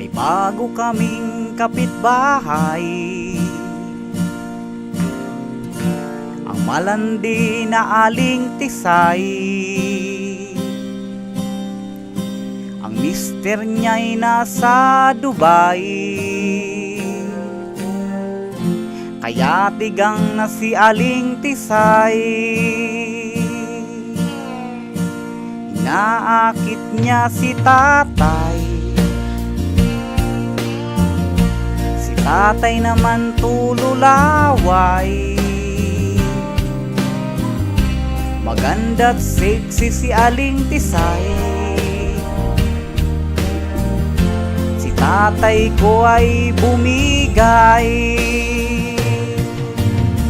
May bago kaming kapitbahay, ang malandi na Aling Tisay. Ang mister niya'y nasa Dubai, kaya tigang na si Aling Tisay. Inaakit niya si tatay, si tatay naman tululaway. Maganda't sexy si Aling Tisay, si tatay ko ay bumigay.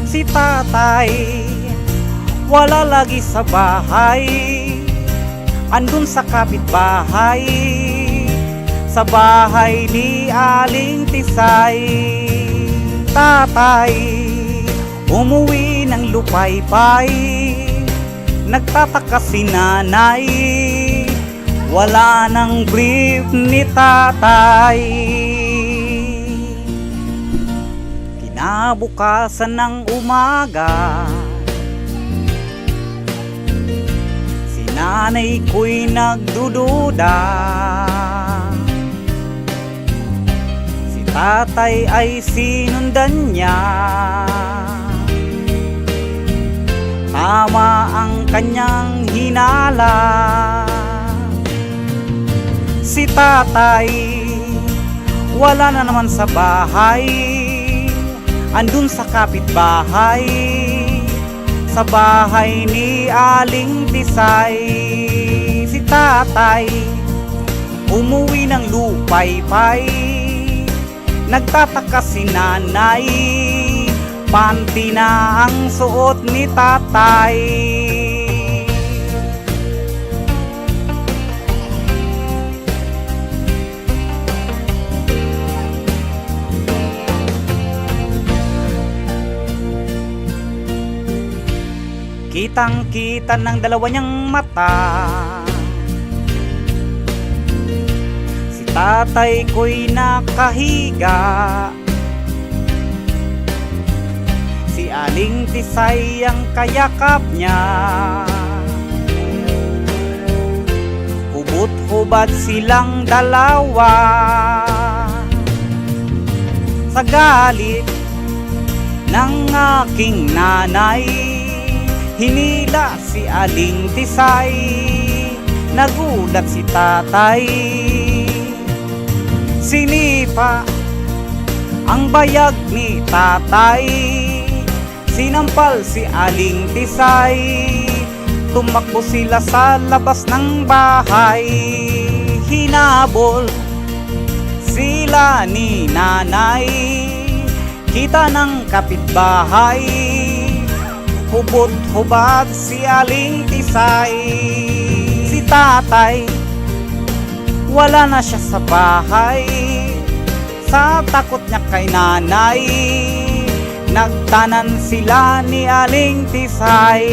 Si tatay wala lagi sa bahay, andun sa kapitbahay, sa bahay ni Aling Tisay. Tatay umuwi ng lupaypay, nagtataka si nanay, wala nang brief ni tatay. Kinabukasan ng umaga, nanay ko'y nagdududa, si tatay ay sinundan niya. Tama ang kanyang hinala, si tatay wala na naman sa bahay, andun sa kapitbahay, sa bahay ni Aling Tisay. Si tatay umuwi ng lupaypay, nagtataka si nanay, panty na ang suot ni tatay. Kitang-kita ng dalawa niyang mata, si tatay ko'y nakahiga, si Aling Tisay ang kayakap niya. Hubot-hubad silang dalawa, sa galit ng aking nanay, hinila si Aling Tisay. Nagulat si tatay, sinipa ang bayag ni tatay, sinampal si Aling Tisay. Tumakbo sila sa labas ng bahay, hinabol sila ni nanay, kita ng kapitbahay. Hubot-hubad si Aling Tisay, si tatay wala na siya sa bahay, sa takot niya kay nanay, nagtanan sila ni Aling Tisay.